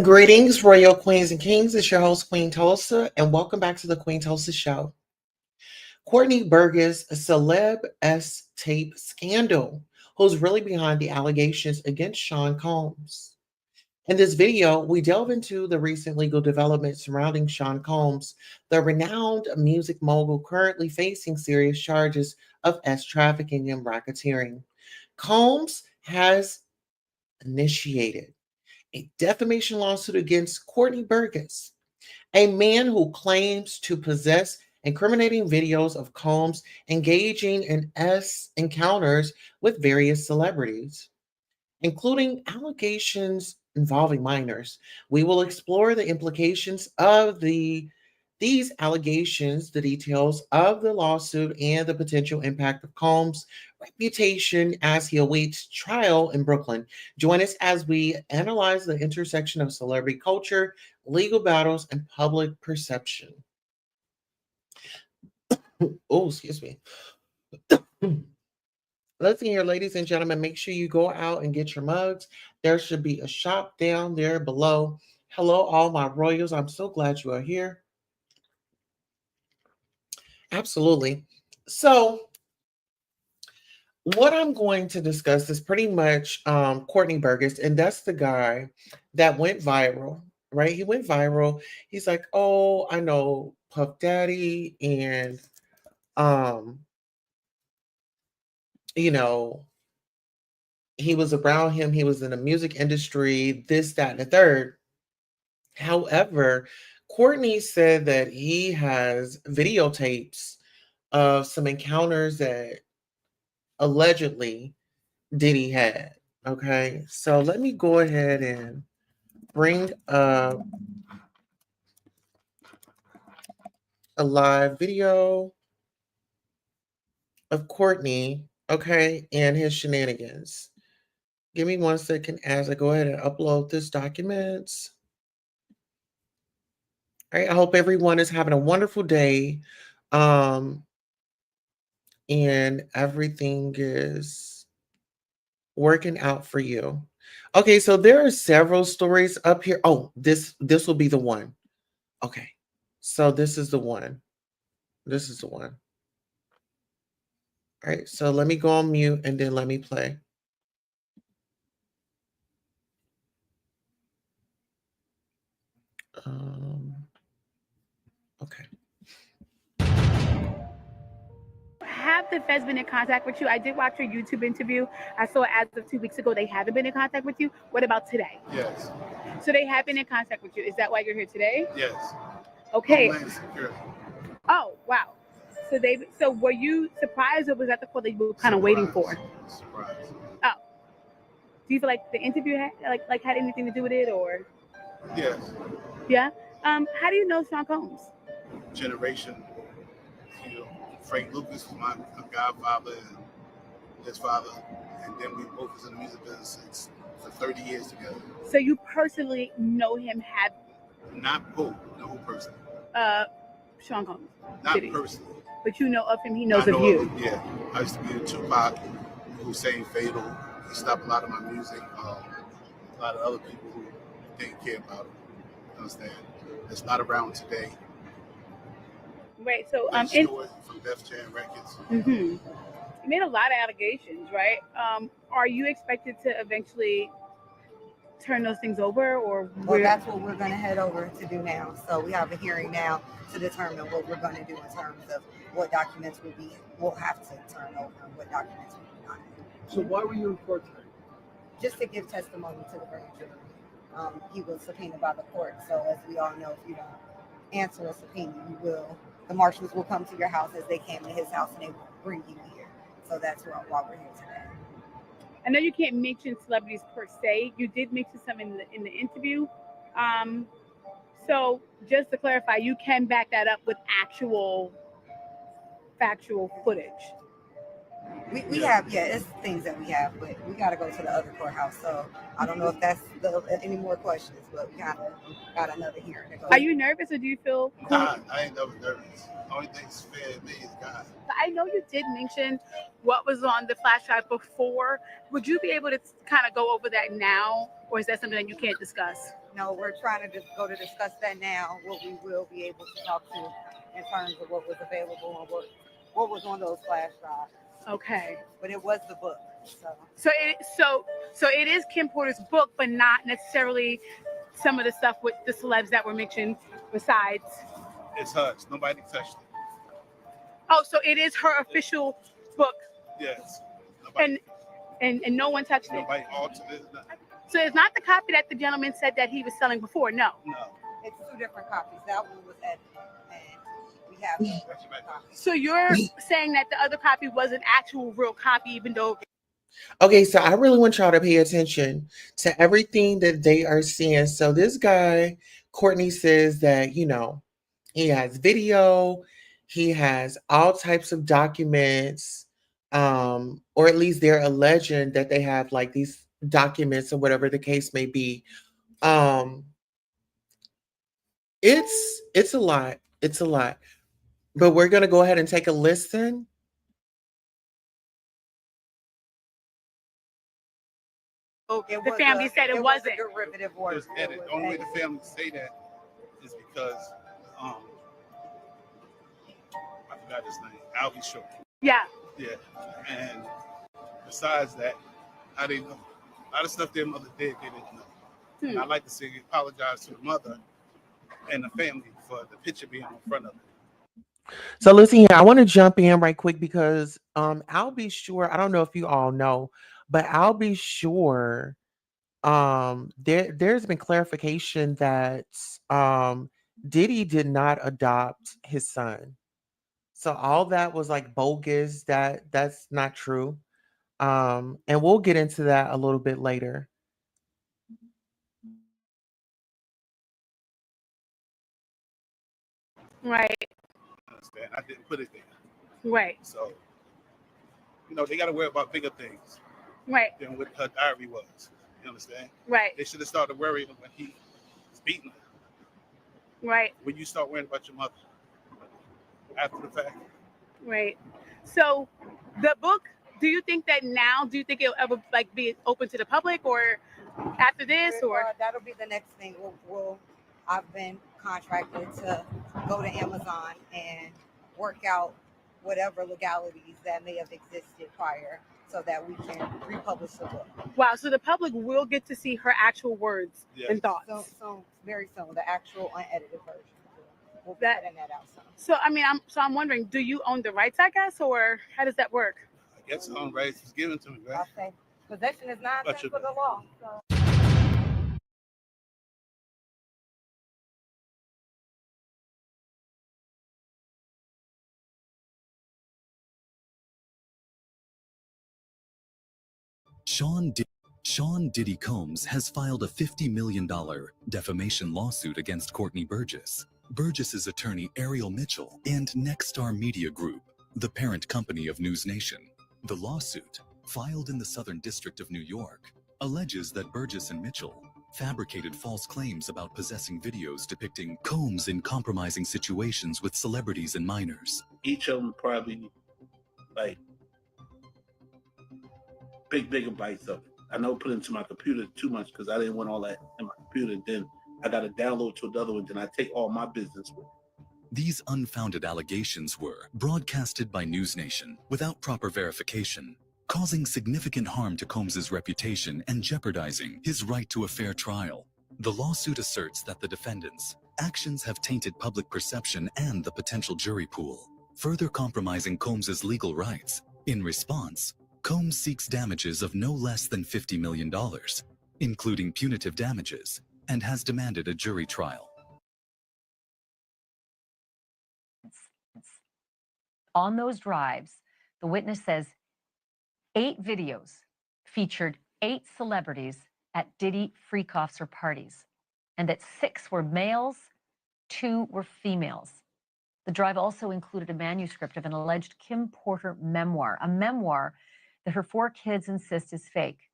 Greetings, Royal Queens and Kings. It's your host, Queen Tulsa, and welcome back to the Queen Tulsa Show. Courtney Burgess, a Celeb tape scandal, who's really behind the allegations against Sean Combs. In this video, we delve into the recent legal developments surrounding Sean Combs, the renowned music mogul currently facing serious charges of trafficking and racketeering. Combs has initiated a defamation lawsuit against Courtney Burgess, a man who claims to possess incriminating videos of Combs engaging in encounters with various celebrities, including allegations involving minors. We will explore the implications of these allegations, the details of the lawsuit, and the potential impact of Combs' reputation as he awaits trial in Brooklyn. Join us as we analyze the intersection of celebrity culture, legal battles, and public perception. Oh, excuse me. Listen here, ladies and gentlemen, make sure you go out and get your mugs. There should be a shop down there below. Hello, all my royals. I'm so glad you are here. Absolutely. So, what I'm going to discuss is pretty much Courtney Burgess, and that's the guy that went viral, right? He went viral. He's like, oh, I know Puff Daddy, and you know, he was around him, he was in the music industry, this, that, and the third. However, Courtney said that he has videotapes of some encounters that allegedly Diddy had. Okay, so let me go ahead and bring up a live video of Courtney, okay, and his shenanigans. Give me 1 second as I go ahead and upload this documents. All right, I hope everyone is having a wonderful day. And everything is working out for you. Okay, so there are several stories up here. Oh, this will be the one. Okay, so this is the one. This is the one. All right, so let me go on mute and then let me play. Okay. Have the feds been in contact with you? I did watch your YouTube interview. I saw as of 2 weeks ago they haven't been in contact with you. What about today? Yes. So they have been in contact with you. Is that why you're here today? Yes. Okay. Oh, wow. So were you surprised, or was that the call that you were kind of waiting for? Surprise. Oh. Do you feel like the interview had anything to do with it, or? Yes. Yeah. How do you know Sean Combs? Generation. Frank Lucas was my godfather and his father, and then we both was in the music business for 30 years together. So you personally know him? Not who? No, who personally? Sean Combs. Not personally. But you know of him. He knows of you. Yeah. I used to be in Tupac, Hussein Fatal. He stopped a lot of my music. A lot of other people who didn't care about him. You understand? It's not around today. Right. So from Def Jam Records. You made a lot of allegations, right? Are you expected to eventually turn those things over, or well, that's what we're going to head over to do now. So we have a hearing now to determine what we're going to do in terms of what documents we'll have to turn over and what documents we do not. So why were you in court today? Just to give testimony to the grand jury. He was subpoenaed by the court. So as we all know, if you don't answer a subpoena, the marshals will come to your house as they came to his house and they will bring you here. So that's why we're here today. I know you can't mention celebrities per se. You did mention some in the interview. So just to clarify, you can back that up with actual factual footage. We have, it's things that we have, but we got to go to the other courthouse. So I don't know if that's any more questions, but we got another hearing to go. Are you nervous or do you feel cool? Nah, I ain't never nervous. The only thing that's fair to me is God. I know you did mention what was on the flash drive before. Would you be able to kind of go over that now, or is that something that you can't discuss? No, we're trying to discuss that now, what we will be able to talk to in terms of what was available and what was on those flash drives. Okay. But it was the book. So it is Kim Porter's book, but not necessarily some of the stuff with the celebs that were mentioned besides. It's hers. Nobody touched it. Oh, so it is her official book. Yes. And no one touched nobody altered it. Nothing. So it's not the copy that the gentleman said that he was selling before. No. No. It's two different copies. That one was edited, and we have copies. So you're saying that the other copy was an actual real copy, even though. Okay, so I really want y'all to pay attention to everything that they are seeing. So this guy, Courtney, says that, he has video, he has all types of documents, or at least they're alleging that they have like these documents or whatever the case may be. It's a lot. It's a lot. But we're gonna go ahead and take a listen. The family said it wasn't. A derivative work. The only way the family say that is because I forgot his name. Albie Short. Yeah. Yeah. And besides that, I didn't know. A lot of stuff their mother did, they didn't know. And I'd like to say apologize to the mother and the family for the picture being in front of it. So listen here, I want to jump in right quick because I'll be sure, I don't know if you all know, but I'll be sure there's been clarification that Diddy did not adopt his son. So all that was like bogus. That's not true. And we'll get into that a little bit later. Right. I understand. I didn't put it there. Right. So, they got to worry about bigger things. Right. Than what her diary was. You understand? Right. They should have started worrying when he was beating her. Right. When you start worrying about your mother after the fact. Right. So, the book. Do you think it'll ever be open to the public, or after this, or that'll be the next thing? I've been contracted to go to Amazon and work out whatever legalities that may have existed prior, so that we can republish the book. Wow! So the public will get to see her actual words and thoughts. So very soon, the actual unedited version. We'll be that putting that out soon. So I'm wondering, do you own the rights, I guess, or how does that work? I guess the own rights was given to me, right? Okay. Possession is not for the law. So. Sean Diddy Combs has filed a $50 million defamation lawsuit against Courtney Burgess, Burgess's attorney Ariel Mitchell, and Nexstar Media Group, the parent company of News Nation. The lawsuit, filed in the Southern District of New York, alleges that Burgess and Mitchell fabricated false claims about possessing videos depicting Combs in compromising situations with celebrities and minors. Each of them probably big gigabytes of it. I know put into my computer too much because I didn't want all that in my computer. Then I got to download to another one. Then I take all my business with it. These unfounded allegations were broadcasted by News Nation without proper verification, causing significant harm to Combs's reputation and jeopardizing his right to a fair trial. The lawsuit asserts that the defendants' actions have tainted public perception and the potential jury pool, further compromising Combs's legal rights. In response, Combs seeks damages of no less than $50 million, including punitive damages, and has demanded a jury trial. On those drives, the witness says 8 videos featured 8 celebrities at Diddy freak offs or parties, and that 6 were males, 2 were females. The drive also included a manuscript of an alleged Kim Porter memoir, a memoir that her 4 kids insist is fake.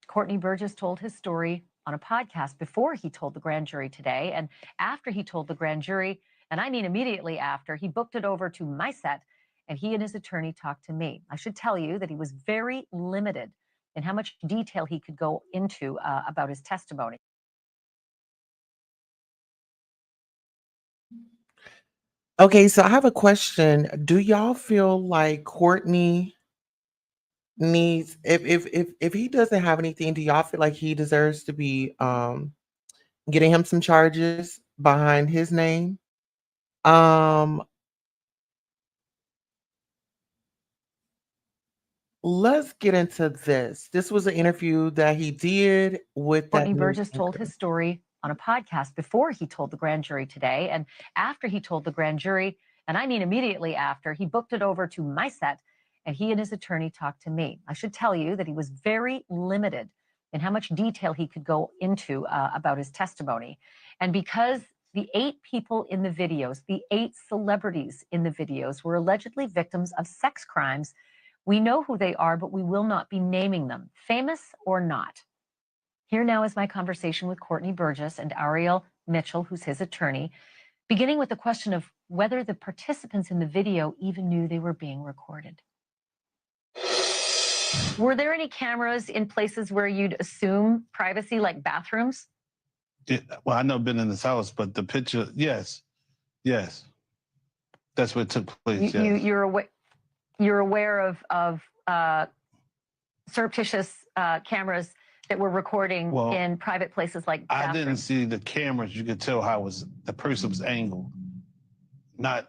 Courtney Burgess told his story on a podcast before he told the grand jury today, and after he told the grand jury, and I mean immediately after, he booked it over to my set, and he and his attorney talked to me. I should tell you that he was very limited in how much detail he could go into about his testimony. Okay, so I have a question. Do y'all feel like Courtney needs, if he doesn't have anything, do y'all feel like he deserves to be getting him some charges behind his name? Let's get into this. This was an interview that he did with that Courtney news Burgess told anchor. his story on a podcast before he told the grand jury today, and after he told the grand jury, and I mean immediately after, he booked it over to my set, and he and his attorney talked to me. I should tell you that he was very limited in how much detail he could go into about his testimony. And because the 8 people in the videos, the 8 celebrities in the videos were allegedly victims of sex crimes, we know who they are, but we will not be naming them, famous or not. Here now is my conversation with Courtney Burgess and Ariel Mitchell, who's his attorney, beginning with the question of whether the participants in the video even knew they were being recorded. Were there any cameras in places where you'd assume privacy, like bathrooms? Yeah, well, I've never been in this house, but the picture, yes. That's what took place, yes. You're aware of surreptitious cameras that were recording in private places like bathrooms. I didn't see the cameras. You could tell how the person was angled. I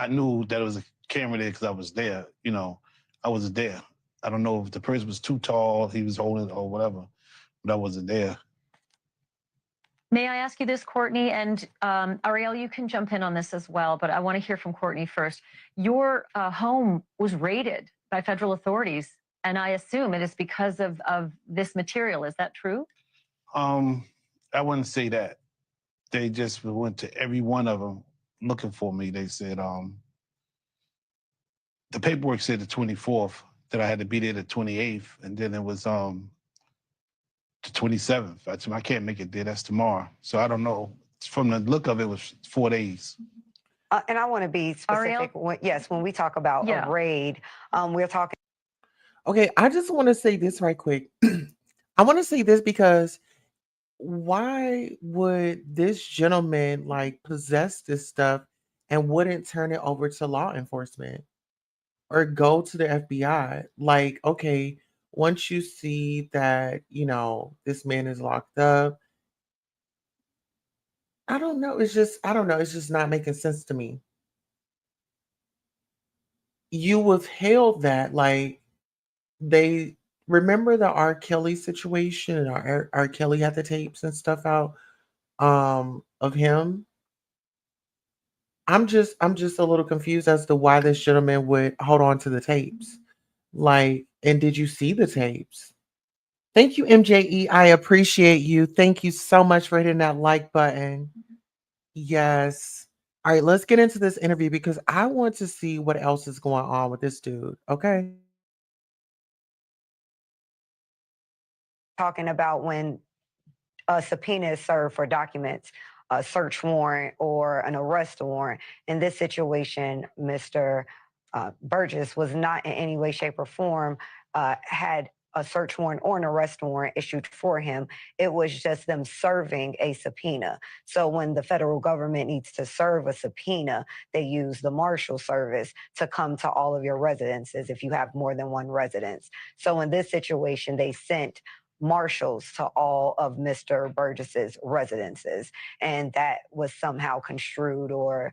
knew that it was a camera there because I was there. You know, I was there. I don't know if the person was too tall, he was holding it or whatever, but I wasn't there. May I ask you this, Courtney? And Ariel, you can jump in on this as well, but I want to hear from Courtney first. Your home was raided by federal authorities, and I assume it is because of this material. Is that true? I wouldn't say that. They just went to every one of them looking for me. They said, the paperwork said the 24th, that I had to be there the 28th, and then it was the 27th. I said, I can't make it there, that's tomorrow. So I don't know. From the look of it, it was 4 days. And I want to be specific. When we talk about a raid, we're talking. Okay, I just want to say this right quick. I want to say this because why would this gentleman like possess this stuff and wouldn't turn it over to law enforcement or go to the FBI? Like, okay, once you see that, you know, this man is locked up, I don't know. It's just not making sense to me. You withheld that, like, they remember the R. Kelly situation, and R. Kelly had the tapes and stuff out of him. I'm just a little confused as to why this gentleman would hold on to the tapes. Like, and did you see the tapes? Thank you, MJE. I appreciate you. Thank you so much for hitting that like button. Yes. All right, let's get into this interview because I want to see what else is going on with this dude. Okay. Talking about when a subpoena is served for documents, a search warrant or an arrest warrant. In this situation, Mr. Burgess was not in any way, shape, or form had a search warrant or an arrest warrant issued for him. It was just them serving a subpoena. So when the federal government needs to serve a subpoena, they use the Marshal Service to come to all of your residences if you have more than one residence. So in this situation, they sent marshals to all of Mr. Burgess's residences, and that was somehow construed or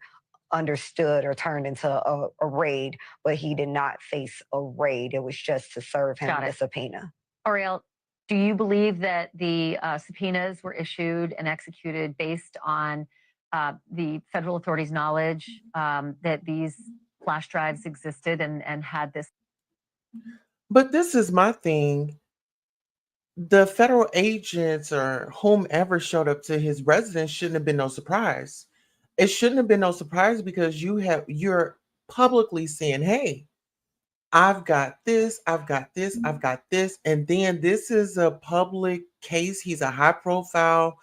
understood or turned into a raid, but he did not face a raid. It was just to serve him the subpoena. Oriel, do you believe that the subpoenas were issued and executed based on the federal authorities' knowledge that these flash drives existed and had this? But this is my thing. The federal agents or whomever showed up to his residence shouldn't have been no surprise. It shouldn't have been no surprise because you're publicly saying, "Hey, I've got this, I've got this, I've got this," and then this is a public case. This is a high profile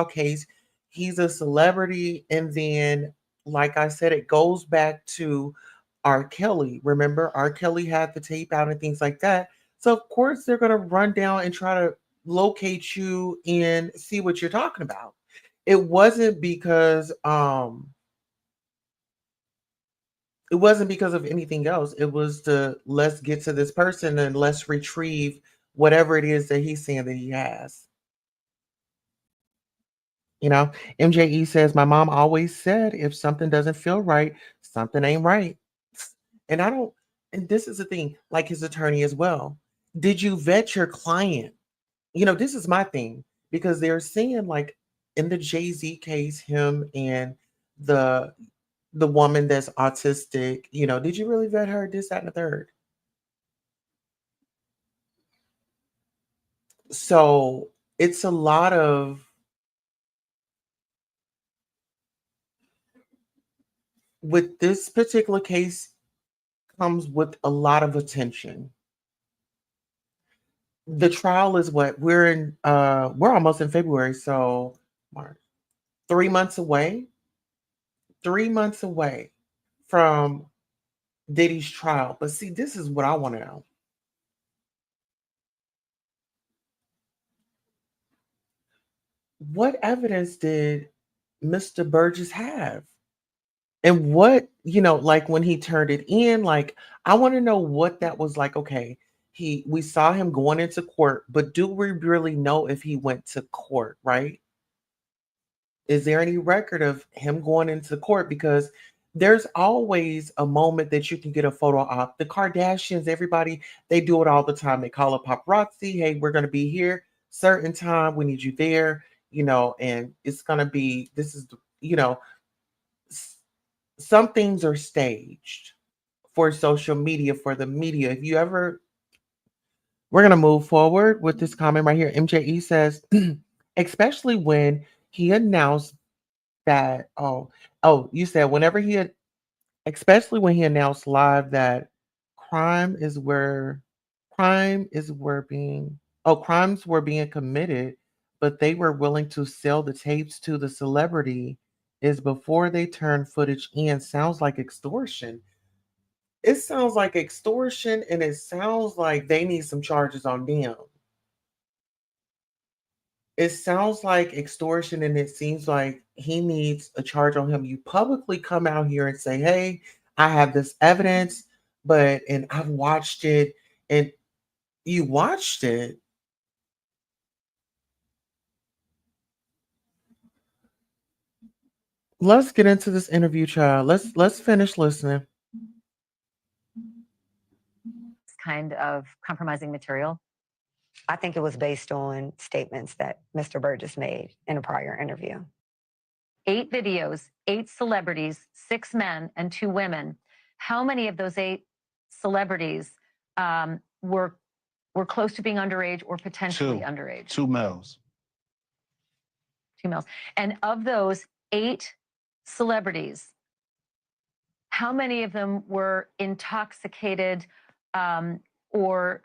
case. He's a celebrity, and then, like I said, it goes back to R. Kelly. Remember, R. Kelly had the tape out and things like that. So of course they're gonna run down and try to locate you and see what you're talking about. It wasn't because of anything else. It was to, let's get to this person and let's retrieve whatever it is that he's saying that he has. You know, MJE says, my mom always said if something doesn't feel right, something ain't right. And and this is the thing, like his attorney as well. Did you vet your client? This is my thing, because they're saying, like, in the Jay-Z case, him and the woman that's autistic, did you really vet her? This, that, and the third. So it's a lot of, with this particular case, comes with a lot of attention. The trial is what we're almost in February, so March, 3 months away. 3 months away from Diddy's trial. But see, this is what I want to know. What evidence did Mr. Burgess have? And what, like when he turned it in, like, I want to know what that was like. Okay, we saw him going into court, but do we really know if he went to court, right? Is there any record of him going into court? Because there's always a moment that you can get a photo op. The Kardashians, everybody, they do it all the time. They call up paparazzi. Hey, we're going to be here certain time. We need you there, and it's going to be, some things are staged for social media, for the media. We're going to move forward with this comment right here. MJE says, especially when he announced that, you said especially when he announced live that crimes were being committed, but they were willing to sell the tapes to the celebrity is before they turned footage in. Sounds like extortion. It sounds like extortion, and it sounds like they need some charges on them. It sounds like extortion, and it seems like he needs a charge on him. You publicly come out here and say, hey, I have this evidence, and I've watched it, and you watched it. Let's get into this interview, child. Let's finish listening. Kind of compromising material? I think it was based on statements that Mr. Burgess made in a prior interview. 8 videos, 8 celebrities, 6 men and 2 women. How many of those 8 celebrities were close to being underage or potentially underage? 2 males. 2 males. And of those 8 celebrities, how many of them were intoxicated or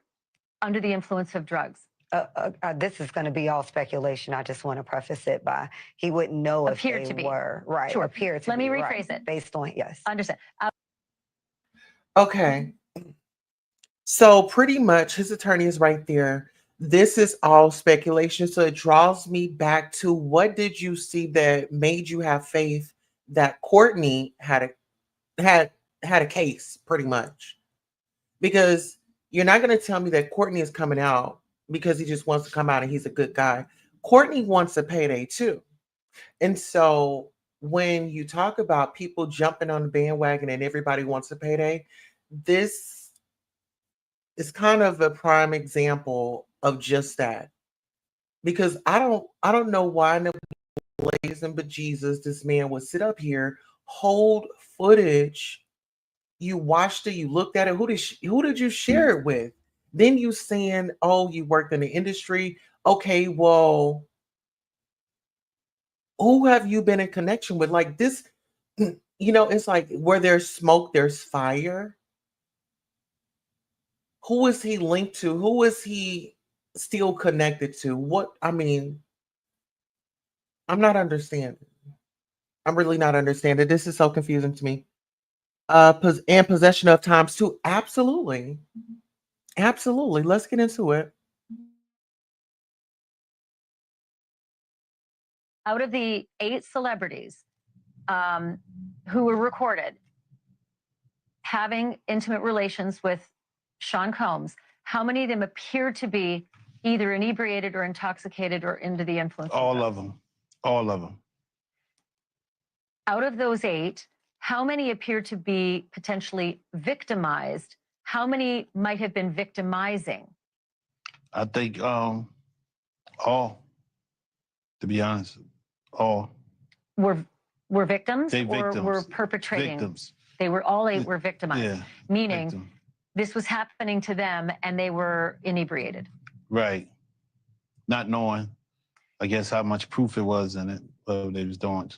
under the influence of drugs? This is going to be all speculation. I just want to preface it by he wouldn't know if they were. Right. Sure. Appear to Let be. me rephrase it. Based on, yes. Understand. Okay. So pretty much his attorney is right there. This is all speculation. So it draws me back to, what did you see that made you have faith that Courtney had had a case, pretty much? Because you're not going to tell me that Courtney is coming out because he just wants to come out and he's a good guy. Courtney wants a payday too. And so when you talk about people jumping on the bandwagon and everybody wants a payday, this is kind of a prime example of just that. Because I don't know why in the blazing but Jesus this man would sit up here, hold footage. You watched it, you looked at it. Who did you share it with? Then you saying, "Oh, you worked in the industry." Okay, well, who have you been in connection with? Like this, it's like where there's smoke, there's fire. Who is he linked to? Who is he still connected to? What I mean, I'm not understanding. I'm really not understanding. This is so confusing to me. And possession of times too. Absolutely. Absolutely. Let's get into it. Out of the 8 celebrities who were recorded having intimate relations with Sean Combs, how many of them appear to be either inebriated or intoxicated or under the influence? All of them. All of them. Out of those 8, how many appear to be potentially victimized? How many might have been victimizing? I think all, to be honest, all. Were victims, They or victims. were perpetrating? Victims. They were all 8 were victimized. Yeah. Meaning victim. this was happening to them and they were inebriated. Right. Not knowing, I guess, how much proof it was in it, what they was doing.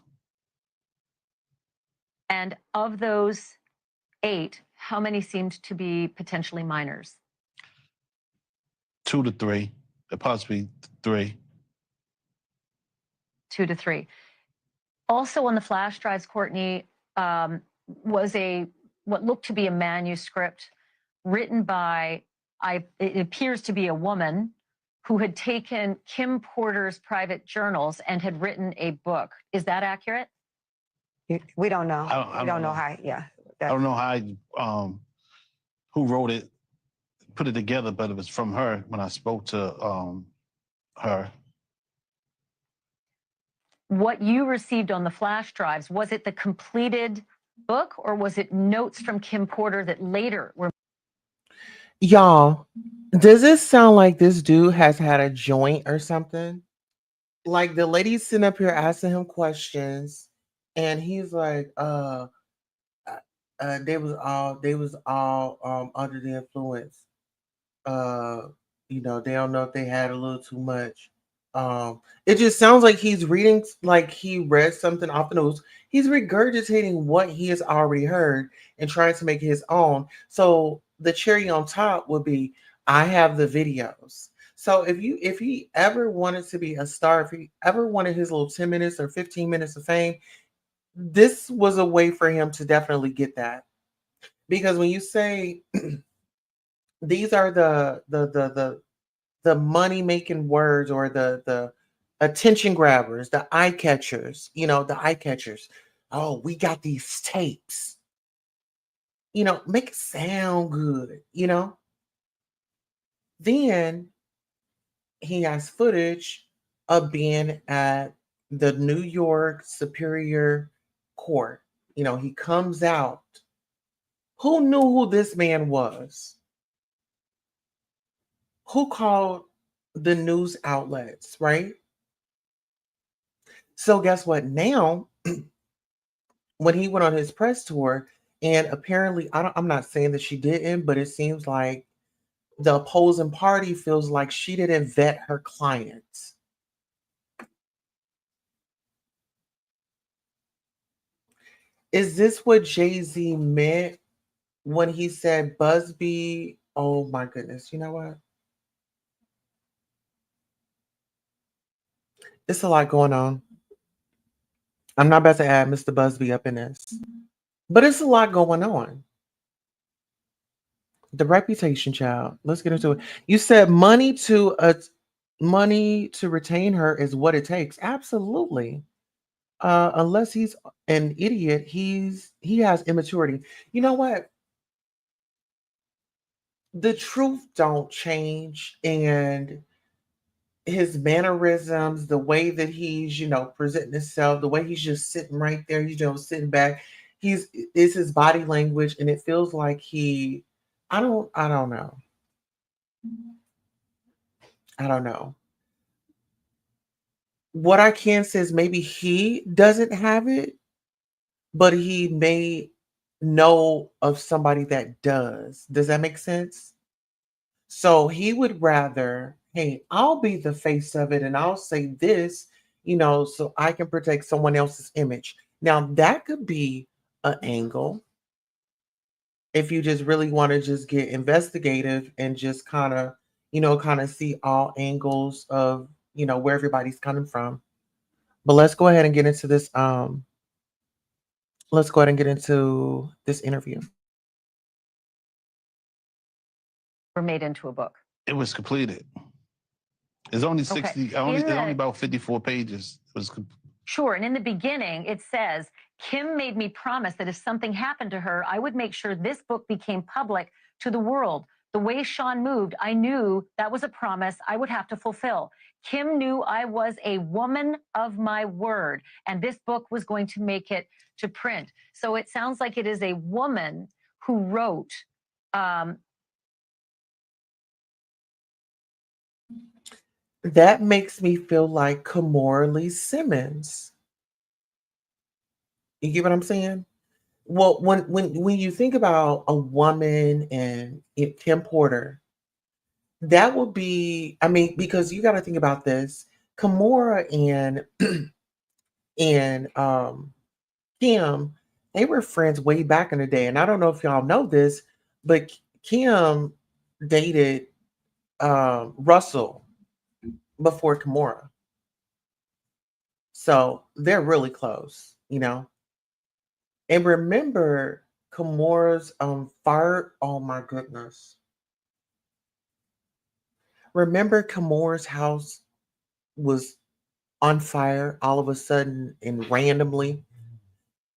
And of those 8, how many seemed to be potentially minors? 2 to 3, possibly 3. 2 to 3. Also on the flash drives, Courtney, was what looked to be a manuscript written by, it appears to be a woman who had taken Kim Porter's private journals and had written a book. Is that accurate? We don't know. I don't know. how. Yeah. I don't know how, who wrote it, put it together, but it was from her when I spoke to her. What you received on the flash drives, was it the completed book or was it notes from Kim Porter that later were? Y'all, does this sound like this dude has had a joint or something? Like the lady's sitting up here asking him questions, and he's like, they was all under the influence. They don't know if they had a little too much. It just sounds like he's reading, like he read something off the news. He's regurgitating what he has already heard and trying to make it his own. So the cherry on top would be, I have the videos. So if he ever wanted to be a star, if he ever wanted his little 10 minutes or 15 minutes of fame, this was a way for him to definitely get that. Because when you say these are the money making words, or the attention grabbers, the eye catchers, the eye catchers. Oh, we got these tapes. Make it sound good, Then he has footage of being at the New York Superior Court. He comes out. Who knew who this man was? Who called the news outlets, right? So guess what? Now, when he went on his press tour, and apparently, I'm not saying that she didn't, but it seems like the opposing party feels like she didn't vet her clients. Is this what Jay-Z meant when he said Busby? Oh my goodness. You know what? It's a lot going on. I'm not about to add Mr. Busby up in this, but it's a lot going on. The reputation, child. Let's get into it. You said money to retain her is what it takes. Absolutely. Unless he's an idiot, he has immaturity. You know what? The truth don't change, and his mannerisms, the way that he's, presenting himself, the way he's just sitting right there, sitting back. He's It's his body language, and it feels like I don't know. I don't know. What I can say is maybe he doesn't have it, but he may know of somebody that does. Does that make sense? So he would rather, hey, I'll be the face of it and I'll say this, so I can protect someone else's image. Now, that could be an angle if you just really want to just get investigative and just kind of see all angles of, where everybody's coming from. But let's go ahead and get into this. Let's go ahead and get into this interview. Were made into a book. It was completed. It's only Okay. 60, it's only about 54 pages. It was Sure. And in the beginning, it says, Kim made me promise that if something happened to her, I would make sure this book became public to the world. The way Sean moved, I knew that was a promise I would have to fulfill. Kim knew I was a woman of my word, and this book was going to make it to print. So it sounds like it is a woman who wrote. That makes me feel like Kimora Lee Simmons. You get what I'm saying? Well, when you think about a woman and Kim Porter, that would be, I mean, because you got to think about this. Kimora and Kim, they were friends way back in the day, and I don't know if y'all know this, but Kim dated Russell before Kimora. So they're really close. And remember Kimora's fire. Oh my goodness. Remember Kimora's house was on fire all of a sudden and randomly.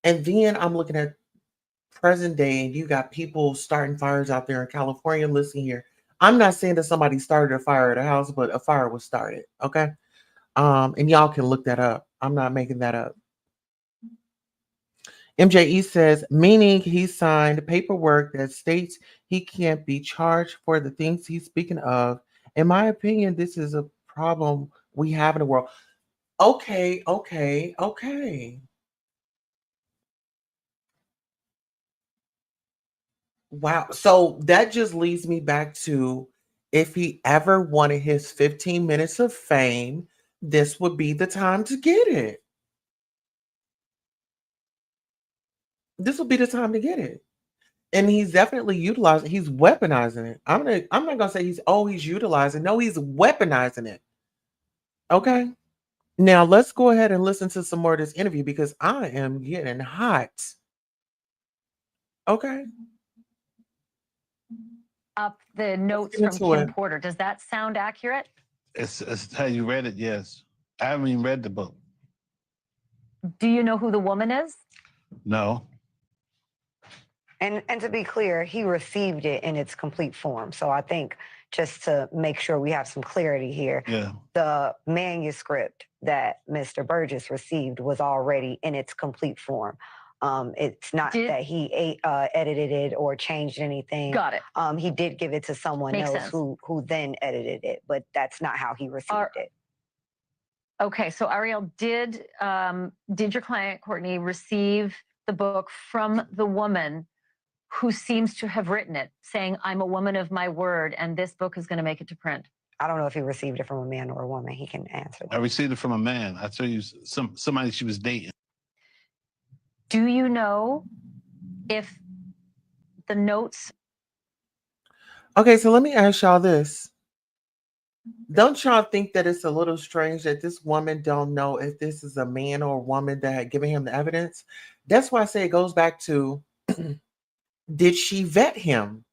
And then I'm looking at present day, and you got people starting fires out there in California. Listen here. I'm not saying that somebody started a fire at a house, but a fire was started. Okay. And y'all can look that up. I'm not making that up. MJE says, meaning he signed paperwork that states he can't be charged for the things he's speaking of. In my opinion, this is a problem we have in the world. Okay. Wow. So that just leads me back to, if he ever wanted his 15 minutes of fame, this would be the time to get it. This will be the time to get it. And he's definitely utilizing, he's weaponizing it. I'm not gonna say he's utilizing. No, he's weaponizing it. Okay. Now let's go ahead and listen to some more of this interview because I am getting hot. Okay. Up the notes get from into Kim it. Porter. Does that sound accurate? it's how you read it, yes. I haven't even read the book. Do you know who the woman is? No. And to be clear, he received it in its complete form. So I think just to make sure we have some clarity here, Yeah. the manuscript that Mr. Burgess received was already in its complete form. It's not that he edited it or changed anything. Got it. He did give it to someone Makes else sense. who then edited it, but that's not how he received it. Okay, so Ariel, did your client Courtney receive the book from the woman who seems to have written it, saying, I'm a woman of my word, and this book is going to make it to print? I don't know if he received it from a man or a woman. He can answer that. I received it from a man. I tell you, somebody she was dating. Do you know if the notes... Okay, so let me ask y'all this. Don't y'all think that it's a little strange that this woman don't know if this is a man or a woman that had given him the evidence? That's why I say it goes back to, did she vet him?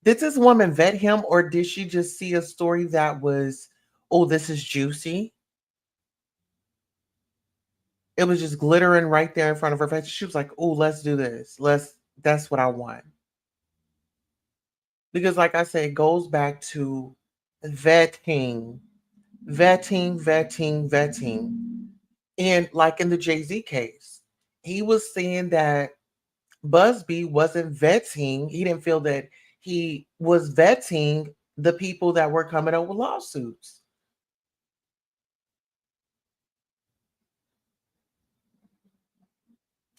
Did this woman vet him, or did she just see a story that was, oh, this is juicy? It was just glittering right there in front of her face. She was like, oh, let's do this. That's what I want. Because like I said, it goes back to vetting, vetting. And like in the Jay-Z case, he was saying that Busby wasn't vetting. He didn't feel that he was vetting the people that were coming up with lawsuits.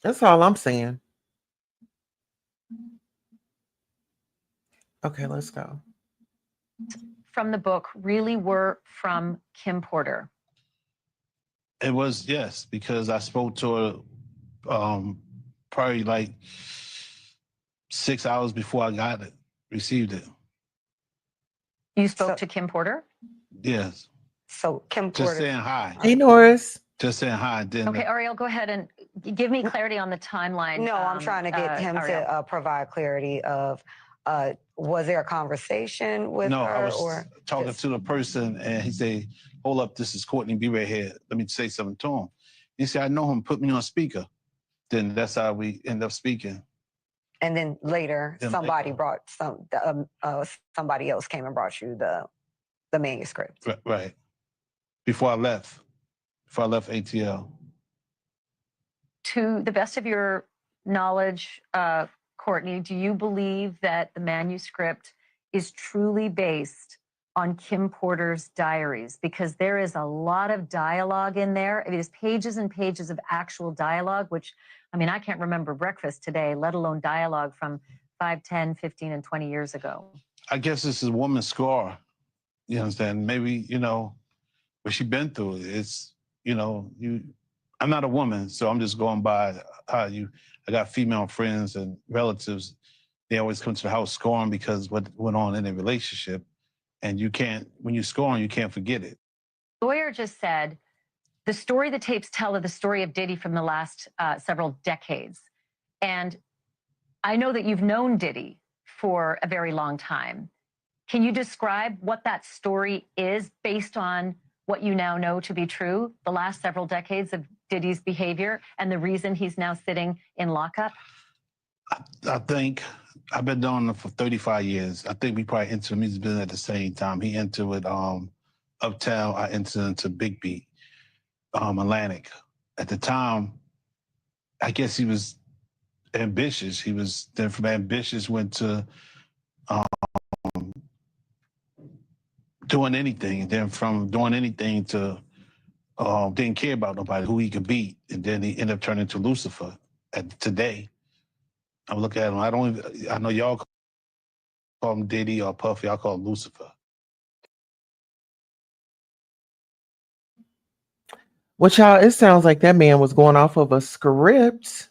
That's all I'm saying. Okay, let's go. From the book really were from Kim Porter? It was, yes, because I spoke to her probably like 6 hours before I got it, received it. You spoke to Kim Porter? Yes. So Kim Just Porter. saying hi. Hey, Norris. Just saying hi. Didn't Okay, Ariel, go ahead and give me clarity on the timeline. No, I'm trying to get him Ariel. to provide clarity of, was there a conversation with No, her? I was or talking just- to the person, and he said, hold up, this is Courtney, be right here. Let me say something to him. He said, I know him, put me on speaker. Then that's how we end up speaking. And then later, Then somebody later. brought somebody else came and brought you the manuscript. Right. Before I left ATL. To the best of your knowledge, Courtney, do you believe that the manuscript is truly based on Kim Porter's diaries? Because there is a lot of dialogue in there. It is pages and pages of actual dialogue, which, I mean, I can't remember breakfast today, let alone dialogue from 5, 10, 15, and 20 years ago. I guess this is a woman's scar. You understand? Maybe, what she been through. It's, I'm not a woman, so I'm just going by how I got female friends and relatives. They always come to the house scoring because what went on in a relationship. And when you're scoring, you can't forget it. The lawyer just said, the story the tapes tell are the story of Diddy from the last several decades. And I know that you've known Diddy for a very long time. Can you describe what that story is based on what you now know to be true, the last several decades of Diddy's behavior and the reason he's now sitting in lockup? I think I've been doing it for 35 years. I think we probably entered the music business at the same time. He entered with Uptown. I entered into Big Beat, Atlantic. At the time, I guess he was ambitious. He was then from ambitious went to doing anything. And then from doing anything to didn't care about nobody, who he could beat. And then he ended up turning to Lucifer today. I look at him, I know y'all call him Diddy or Puffy, I call him Lucifer. Well, child, it sounds like that man was going off of a script.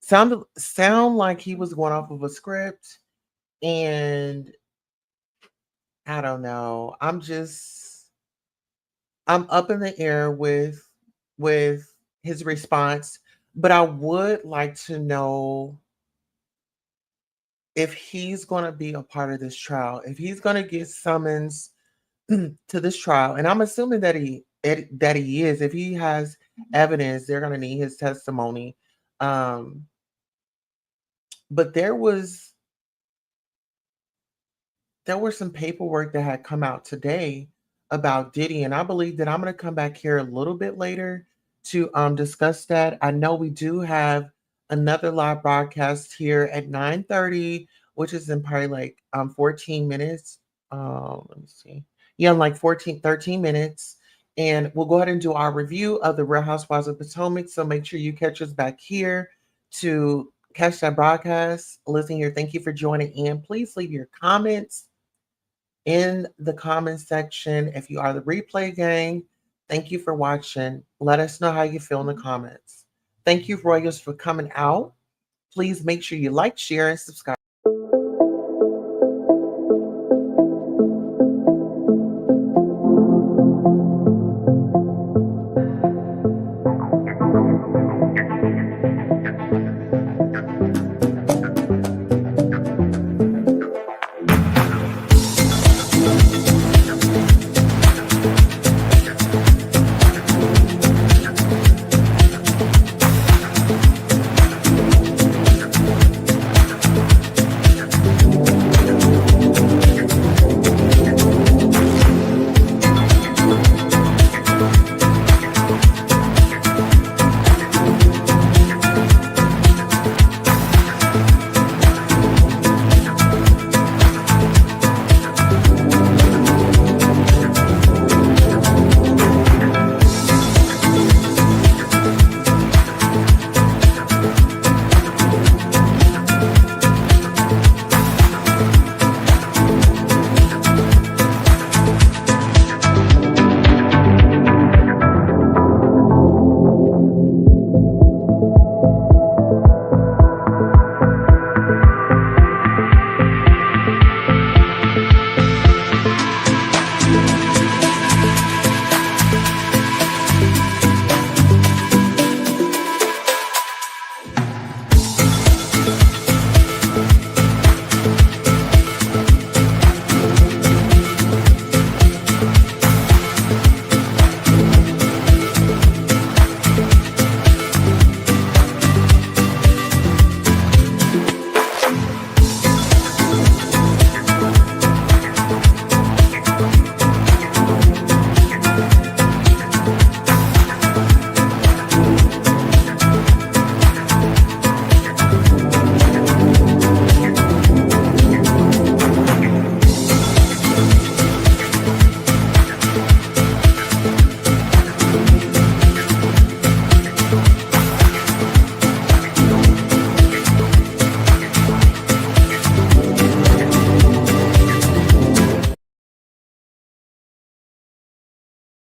Sound like he was going off of a script, and I don't know. I'm up in the air with his response, but I would like to know if he's going to be a part of this trial, if he's going to get summons to this trial, and I'm assuming that he is. If he has evidence, they're going to need his testimony. But there was some paperwork that had come out today about Diddy, and I believe that I'm going to come back here a little bit later to discuss that. I know we do have another live broadcast here at 9:30, which is in probably like 14 minutes. Let me see. Yeah, like 13 minutes. And we'll go ahead and do our review of the Real Housewives of Potomac. So make sure you catch us back here to catch that broadcast. Listen here, thank you for joining in. Please leave your comments in the comment section. If you are the replay gang, thank you for watching. Let us know how you feel in the comments. Thank you, Royals, for coming out. Please make sure you like, share, and subscribe.